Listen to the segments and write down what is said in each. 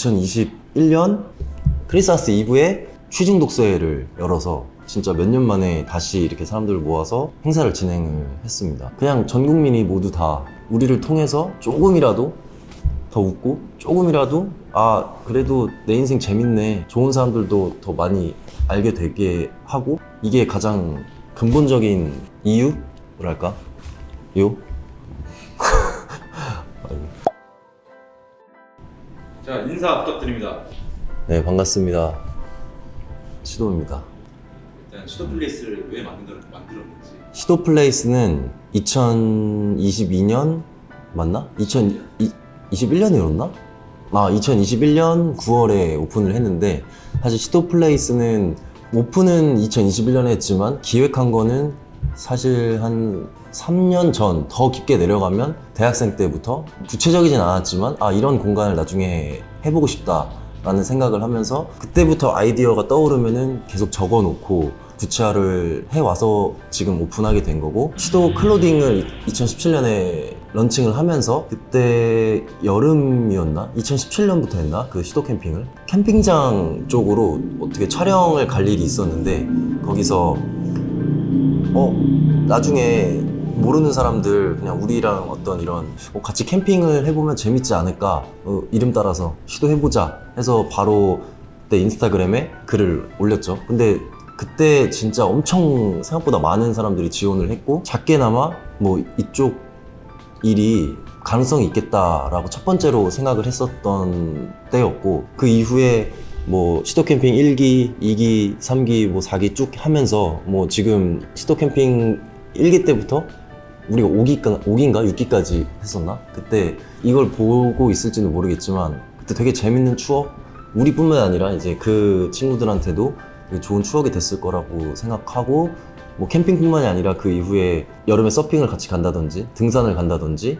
2021년 크리스마스 이브에 취중 독서회를 열어서 진짜 몇 년 만에 다시 이렇게 사람들을 모아서 행사를 진행을 했습니다. 그냥 전 국민이 모두 다 우리를 통해서 조금이라도 더 웃고 조금이라도 아 그래도 내 인생 재밌네, 좋은 사람들도 더 많이 알게 되게 하고, 이게 가장 근본적인 이유랄까? 요? 자, 인사 부탁드립니다. 네, 반갑습니다. 시도입니다. 일단 시도플레이스를 왜 만들었는지. 시도플레이스는 2022년 맞나? 2021년이었나? 2021년 9월에 오픈을 했는데, 사실 시도플레이스는 오픈은 2021년에 했지만 기획한 거는 사실 한 3년 전, 더 깊게 내려가면 대학생 때부터 구체적이진 않았지만 이런 공간을 나중에 해보고 싶다 라는 생각을 하면서 그때부터 아이디어가 떠오르면은 계속 적어놓고 구체화를 해와서 지금 오픈하게 된 거고, 시도 클로딩을 2017년에 런칭을 하면서 그때 여름이었나? 2017년부터 했나? 그 시도 캠핑을 캠핑장 쪽으로 어떻게 촬영을 갈 일이 있었는데, 거기서 나중에 모르는 사람들 그냥 우리랑 어떤 이런 같이 캠핑을 해보면 재밌지 않을까, 이름 따라서 시도해보자 해서 바로 그때 인스타그램에 글을 올렸죠. 근데 그때 진짜 엄청 생각보다 많은 사람들이 지원을 했고, 작게나마 뭐 이쪽 일이 가능성이 있겠다라고 첫 번째로 생각을 했었던 때였고, 그 이후에 뭐 시도 캠핑 1기, 2기, 3기, 뭐 4기 쭉 하면서 뭐 지금 시도 캠핑 1기 때부터 우리가 5기인가 6기까지 했었나? 그때 이걸 보고 있을지는 모르겠지만 그때 되게 재밌는 추억, 우리뿐만 아니라 이제 그 친구들한테도 되게 좋은 추억이 됐을 거라고 생각하고, 뭐 캠핑뿐만이 아니라 그 이후에 여름에 서핑을 같이 간다든지 등산을 간다든지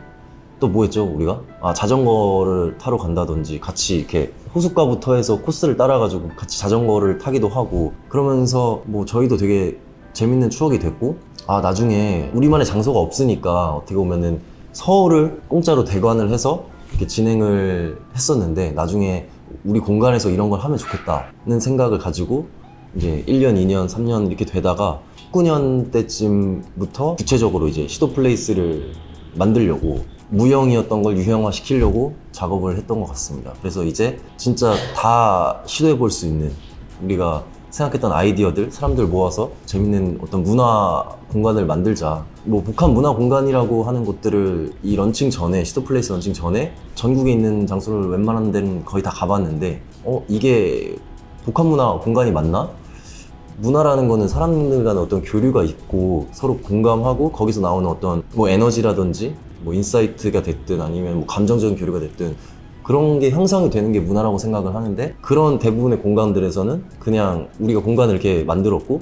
또 뭐 했죠 우리가? 자전거를 타러 간다든지 같이 이렇게 호숫가부터 해서 코스를 따라가지고 같이 자전거를 타기도 하고, 그러면서 뭐 저희도 되게 재밌는 추억이 됐고, 나중에 우리만의 장소가 없으니까 어떻게 보면은 서울을 공짜로 대관을 해서 이렇게 진행을 했었는데, 나중에 우리 공간에서 이런 걸 하면 좋겠다는 생각을 가지고 이제 1년, 2년, 3년 이렇게 되다가 19년 때쯤부터 구체적으로 이제 시도 플레이스를 만들려고, 무형이었던 걸 유형화 시키려고 작업을 했던 것 같습니다. 그래서 이제 진짜 다 시도해 볼 수 있는, 우리가 생각했던 아이디어들, 사람들 모아서 재밌는 어떤 문화 공간을 만들자. 뭐 복합 문화 공간이라고 하는 곳들을 이 런칭 전에, 시도 플레이스 런칭 전에 전국에 있는 장소를 웬만한 데는 거의 다 가봤는데 이게 복합 문화 공간이 맞나? 문화라는 거는 사람들 간의 어떤 교류가 있고 서로 공감하고 거기서 나오는 어떤 뭐 에너지라든지 뭐 인사이트가 됐든 아니면 뭐 감정적인 교류가 됐든 그런 게 형성이 되는 게 문화라고 생각을 하는데, 그런 대부분의 공간들에서는 그냥 우리가 공간을 이렇게 만들었고,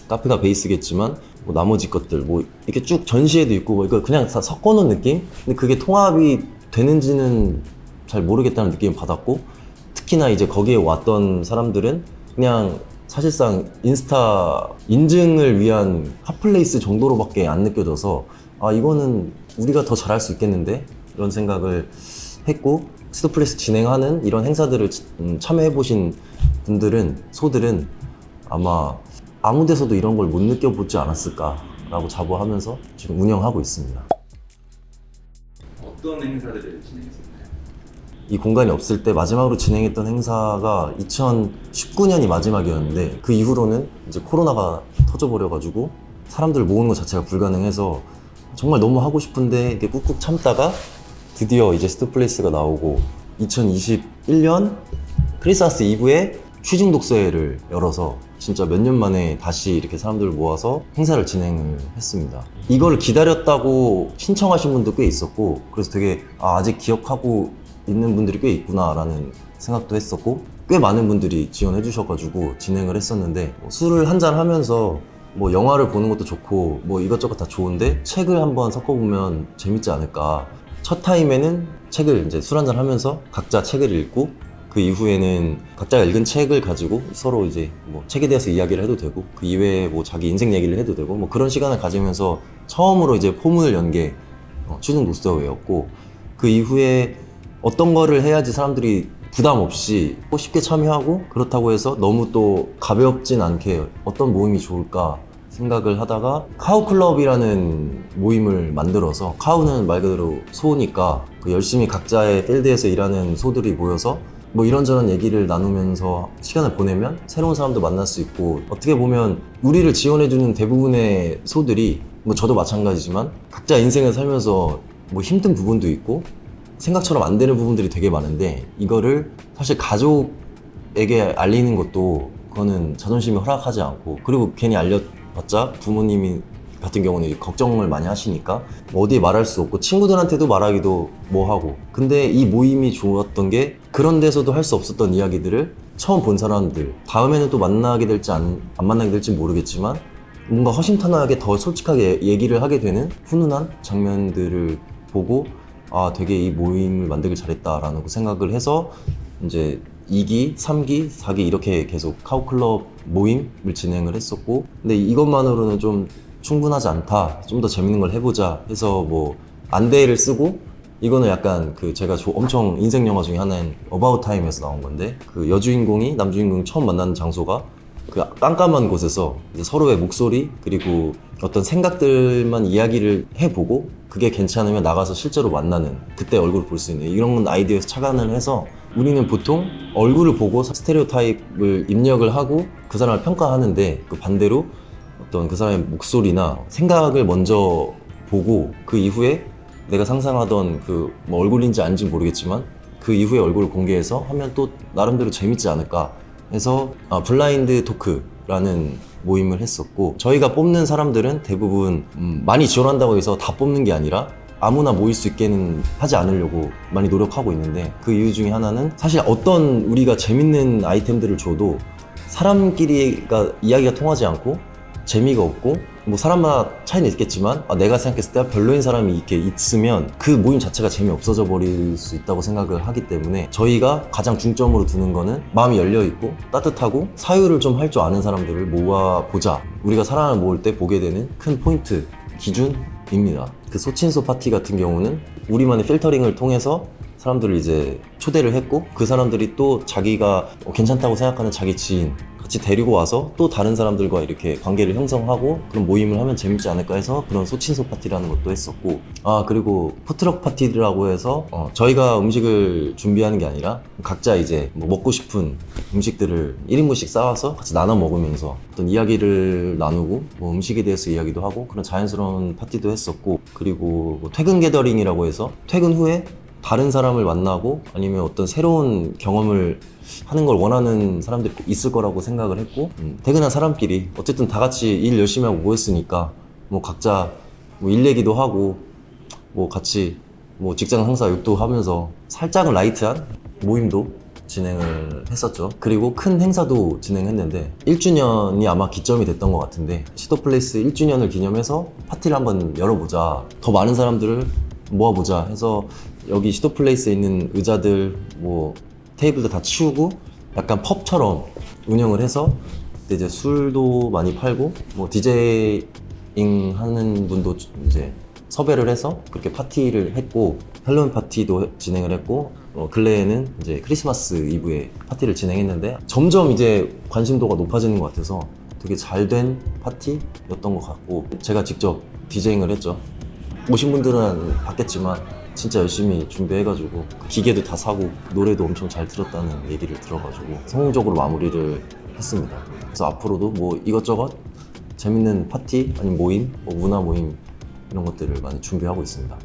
카페가 베이스겠지만 뭐 나머지 것들 뭐 이렇게 쭉 전시회도 있고 뭐 이거 그냥 다 섞어놓은 느낌? 근데 그게 통합이 되는지는 잘 모르겠다는 느낌을 받았고, 특히나 이제 거기에 왔던 사람들은 그냥 사실상 인스타 인증을 위한 핫플레이스 정도로밖에 안 느껴져서 이거는 우리가 더 잘할 수 있겠는데 이런 생각을 했고, 시도플레이스 진행하는 이런 행사들을 참여해보신 소들은 아마 아무 데서도 이런 걸 못 느껴보지 않았을까라고 자부하면서 지금 운영하고 있습니다. 어떤 행사들을 진행했었나요? 이 공간이 없을 때 마지막으로 진행했던 행사가 2019년이 마지막이었는데, 그 이후로는 이제 코로나가 터져버려가지고 사람들 모으는 것 자체가 불가능해서 정말 너무 하고 싶은데 이렇게 꾹꾹 참다가 드디어 이제 시도플레이스가 나오고, 2021년 크리스마스 이브에 취중 독서회를 열어서 진짜 몇 년 만에 다시 이렇게 사람들을 모아서 행사를 진행을 했습니다. 이걸 기다렸다고 신청하신 분도 꽤 있었고, 그래서 되게 아직 기억하고 있는 분들이 꽤 있구나 라는 생각도 했었고, 꽤 많은 분들이 지원해 주셔가지고 진행을 했었는데, 술을 한잔 하면서 뭐 영화를 보는 것도 좋고 뭐 이것저것 다 좋은데 책을 한번 섞어보면 재밌지 않을까. 첫 타임에는 책을 이제 술 한잔 하면서 각자 책을 읽고, 그 이후에는 각자가 읽은 책을 가지고 서로 이제 뭐 책에 대해서 이야기를 해도 되고, 그 이외에 뭐 자기 인생 얘기를 해도 되고, 뭐 그런 시간을 가지면서 처음으로 이제 포문을 연 게 취중 독서회였고, 그 이후에 어떤 거를 해야지 사람들이 부담 없이 쉽게 참여하고, 그렇다고 해서 너무 또 가볍진 않게 어떤 모임이 좋을까 생각을 하다가 카우클럽이라는 모임을 만들어서, 카우는 말 그대로 소니까 그 열심히 각자의 필드에서 일하는 소들이 모여서 뭐 이런저런 얘기를 나누면서 시간을 보내면 새로운 사람도 만날 수 있고, 어떻게 보면 우리를 지원해주는 대부분의 소들이, 뭐 저도 마찬가지지만 각자 인생을 살면서 뭐 힘든 부분도 있고 생각처럼 안 되는 부분들이 되게 많은데, 이거를 사실 가족에게 알리는 것도 그거는 자존심이 허락하지 않고, 그리고 괜히 알려봤자 부모님이 같은 경우는 걱정을 많이 하시니까 뭐 어디에 말할 수 없고, 친구들한테도 말하기도 뭐하고. 근데 이 모임이 좋았던 게 그런 데서도 할 수 없었던 이야기들을 처음 본 사람들, 다음에는 또 만나게 될지 안 만나게 될지 모르겠지만 뭔가 허심탄회하게 더 솔직하게 얘기를 하게 되는 훈훈한 장면들을 보고, 아, 되게 이 모임을 만들길 잘했다라는 생각을 해서 이제 2기, 3기, 4기 이렇게 계속 카우클럽 모임을 진행을 했었고, 근데 이것만으로는 좀 충분하지 않다, 좀 더 재밌는 걸 해보자 해서 뭐 안대를 쓰고, 이거는 약간 그 제가 엄청 인생 영화 중에 하나인 어바웃 타임에서 나온 건데, 그 여주인공이 남주인공 처음 만나는 장소가 그 깜깜한 곳에서 이제 서로의 목소리 그리고 어떤 생각들만 이야기를 해보고, 그게 괜찮으면 나가서 실제로 만나는, 그때 얼굴을 볼 수 있는 이런 아이디어에서 착안을 해서, 우리는 보통 얼굴을 보고 스테레오타입을 입력을 하고 그 사람을 평가하는데, 그 반대로 어떤 그 사람의 목소리나 생각을 먼저 보고, 그 이후에 내가 상상하던 그 뭐 얼굴인지 아닌지 모르겠지만 그 이후에 얼굴을 공개해서 하면 또 나름대로 재밌지 않을까 해서 블라인드 토크라는 모임을 했었고, 저희가 뽑는 사람들은 대부분 많이 지원한다고 해서 다 뽑는 게 아니라 아무나 모일 수 있게는 하지 않으려고 많이 노력하고 있는데, 그 이유 중에 하나는 사실 어떤 우리가 재밌는 아이템들을 줘도 사람끼리가 이야기가 통하지 않고 재미가 없고, 뭐 사람마다 차이는 있겠지만 내가 생각했을 때 별로인 사람이 이렇게 있으면 그 모임 자체가 재미없어져 버릴 수 있다고 생각을 하기 때문에, 저희가 가장 중점으로 두는 거는 마음이 열려있고 따뜻하고 사유를 좀 할 줄 아는 사람들을 모아보자, 우리가 사람을 모을 때 보게 되는 큰 포인트, 기준입니다. 그 소친소 파티 같은 경우는 우리만의 필터링을 통해서 사람들을 이제 초대를 했고, 그 사람들이 또 자기가 괜찮다고 생각하는 자기 지인 같이 데리고 와서 또 다른 사람들과 이렇게 관계를 형성하고 그런 모임을 하면 재밌지 않을까 해서 그런 소친소 파티라는 것도 했었고, 그리고 푸트럭 파티라고 해서 저희가 음식을 준비하는 게 아니라 각자 이제 뭐 먹고 싶은 음식들을 1인분씩 싸와서 같이 나눠 먹으면서 어떤 이야기를 나누고, 뭐 음식에 대해서 이야기도 하고, 그런 자연스러운 파티도 했었고, 그리고 뭐 퇴근 게더링이라고 해서 퇴근 후에 다른 사람을 만나고 아니면 어떤 새로운 경험을 하는 걸 원하는 사람들이 있을 거라고 생각을 했고, 퇴근한 사람끼리 어쨌든 다 같이 일 열심히 하고 모였으니까 뭐 각자 뭐 일 얘기도 하고, 뭐 같이 뭐 직장 상사 욕도 하면서 살짝은 라이트한 모임도 진행을 했었죠. 그리고 큰 행사도 진행했는데 1주년이 아마 기점이 됐던 것 같은데, 시도플레이스 1주년을 기념해서 파티를 한번 열어보자, 더 많은 사람들을 모아보자 해서 여기 시도플레이스에 있는 의자들 뭐 테이블도 다 치우고 약간 펍처럼 운영을 해서, 그때 이제 술도 많이 팔고 뭐 디제잉 하는 분도 이제 섭외를 해서 그렇게 파티를 했고, 할로윈 파티도 진행을 했고, 근래에는 이제 크리스마스 이브에 파티를 진행했는데, 점점 이제 관심도가 높아지는 것 같아서 되게 잘된 파티였던 것 같고, 제가 직접 디제잉을 했죠. 오신 분들은 봤겠지만 진짜 열심히 준비해가지고 기계도 다 사고 노래도 엄청 잘 들었다는 얘기를 들어가지고 성공적으로 마무리를 했습니다. 그래서 앞으로도 뭐 이것저것 재밌는 파티 아니면 모임, 뭐 문화 모임 이런 것들을 많이 준비하고 있습니다.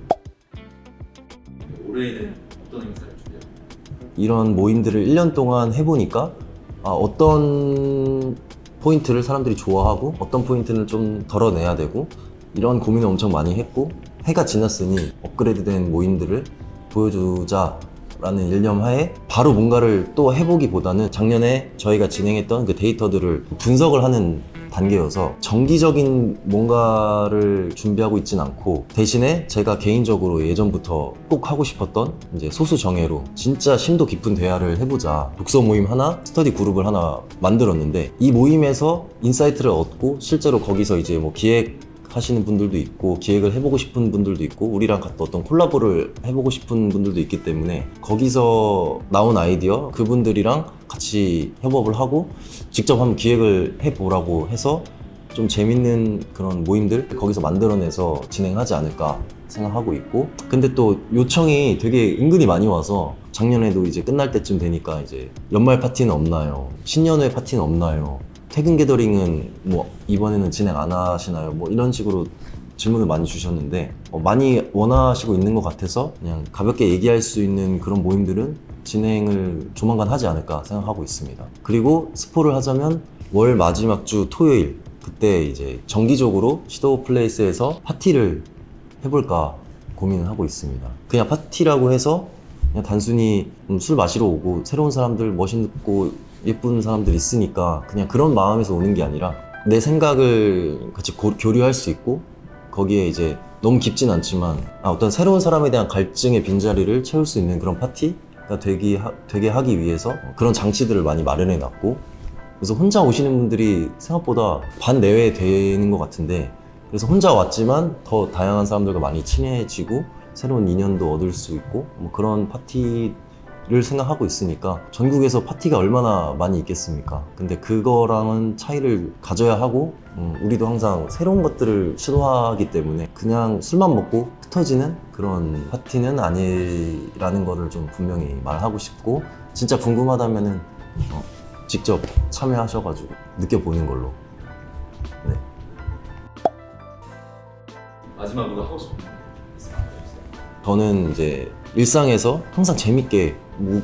올해에는 어떤 행사를 준비해요? 이런 모임들을 1년 동안 해보니까 어떤 포인트를 사람들이 좋아하고 어떤 포인트는 좀 덜어내야 되고, 이런 고민을 엄청 많이 했고, 해가 지났으니 업그레이드된 모임들을 보여주자라는 일념하에 바로 뭔가를 또 해보기보다는 작년에 저희가 진행했던 그 데이터들을 분석을 하는 단계여서 정기적인 뭔가를 준비하고 있진 않고, 대신에 제가 개인적으로 예전부터 꼭 하고 싶었던 이제 소수 정예로 진짜 심도 깊은 대화를 해보자, 독서 모임 하나, 스터디 그룹을 하나 만들었는데, 이 모임에서 인사이트를 얻고 실제로 거기서 이제 뭐 기획 하시는 분들도 있고 기획을 해보고 싶은 분들도 있고 우리랑 어떤 콜라보를 해보고 싶은 분들도 있기 때문에 거기서 나온 아이디어 그분들이랑 같이 협업을 하고 직접 한번 기획을 해보라고 해서 좀 재밌는 그런 모임들 거기서 만들어내서 진행하지 않을까 생각하고 있고, 근데 또 요청이 되게 은근히 많이 와서 작년에도 이제 끝날 때쯤 되니까 이제 연말 파티는 없나요? 신년회 파티는 없나요? 퇴근 게더링은 뭐 이번에는 진행 안 하시나요? 뭐 이런 식으로 질문을 많이 주셨는데 많이 원하시고 있는 것 같아서 그냥 가볍게 얘기할 수 있는 그런 모임들은 진행을 조만간 하지 않을까 생각하고 있습니다. 그리고 스포를 하자면 월 마지막 주 토요일 그때 이제 정기적으로 시도 플레이스에서 파티를 해볼까 고민을 하고 있습니다. 그냥 파티라고 해서 그냥 단순히 술 마시러 오고 새로운 사람들 멋있고 예쁜 사람들 있으니까 그냥 그런 마음에서 오는 게 아니라 내 생각을 같이 교류할 수 있고 거기에 이제 너무 깊진 않지만 어떤 새로운 사람에 대한 갈증의 빈자리를 채울 수 있는 그런 파티가 되게 하기 위해서 그런 장치들을 많이 마련해 놨고, 그래서 혼자 오시는 분들이 생각보다 반 내외 되는 것 같은데, 그래서 혼자 왔지만 더 다양한 사람들과 많이 친해지고 새로운 인연도 얻을 수 있고 뭐 그런 파티를 생각하고 있으니까 전국에서 파티가 얼마나 많이 있겠습니까? 근데 그거랑은 차이를 가져야 하고 우리도 항상 새로운 것들을 시도하기 때문에 그냥 술만 먹고 흩어지는 그런 파티는 아니라는 거를 좀 분명히 말하고 싶고, 진짜 궁금하다면은 직접 참여하셔가지고 느껴보는 걸로. 네. 마지막으로 하고 싶은 말씀 해주세요. 저는 이제 일상에서 항상 재밌게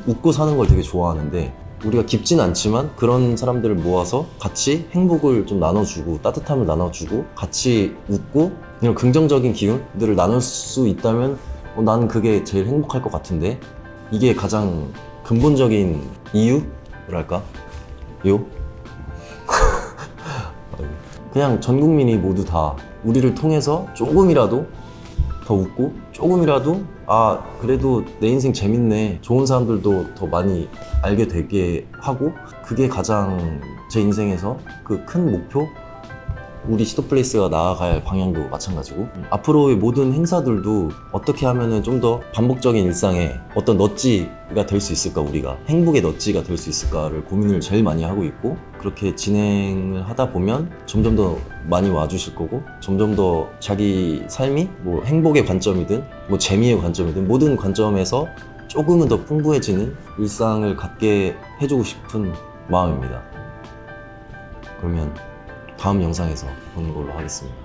웃고 사는 걸 되게 좋아하는데, 우리가 깊진 않지만 그런 사람들을 모아서 같이 행복을 좀 나눠주고 따뜻함을 나눠주고 같이 웃고 이런 긍정적인 기운들을 나눌 수 있다면 나는 그게 제일 행복할 것 같은데, 이게 가장 근본적인 이유랄까? 그냥 전 국민이 모두 다 우리를 통해서 조금이라도 더 웃고 조금이라도 그래도 내 인생 재밌네, 좋은 사람들도 더 많이 알게 되게 하고, 그게 가장 제 인생에서 그 큰 목표, 우리 시도플레이스가 나아갈 방향도 마찬가지고 앞으로의 모든 행사들도 어떻게 하면은 좀 더 반복적인 일상에 어떤 넛지가 될 수 있을까, 우리가 행복의 넛지가 될 수 있을까를 고민을 제일 많이 하고 있고, 그렇게 진행을 하다 보면 점점 더 많이 와주실 거고 점점 더 자기 삶이 뭐 행복의 관점이든 뭐 재미의 관점이든 모든 관점에서 조금은 더 풍부해지는 일상을 갖게 해주고 싶은 마음입니다. 그러면 다음 영상에서 보는 걸로 하겠습니다.